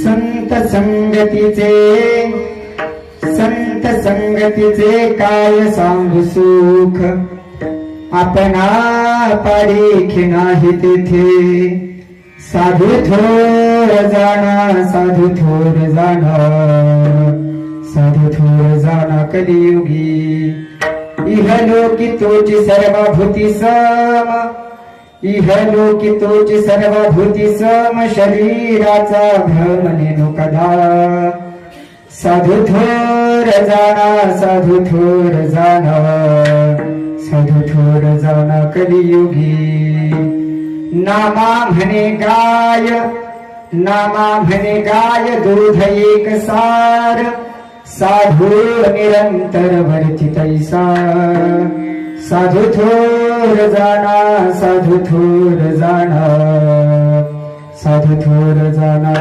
संत संगतीचे काय सांगू सुख, आपणा पारीखी नाही तेथे. साधू थोर जाणा, साधू थोर जाणा, साधू थोर जाणा कलियुगी. इहलोकी तोची सर्वभूती सम, इहलोकी तोची सर्वभूती सम, शरीराचा भ्रम नेनु कदा. साधू थोर जाणा, साधू थोर जाणा, साधू थोर जाणा कलियुगी. नामा म्हणे गाय, नामा म्हणे गाय, दूध एक सार. साधू निरंतर वर्ती तैसा. साधू थोर जाणा, साधू थोर जाणा, साधू थोर जाणा.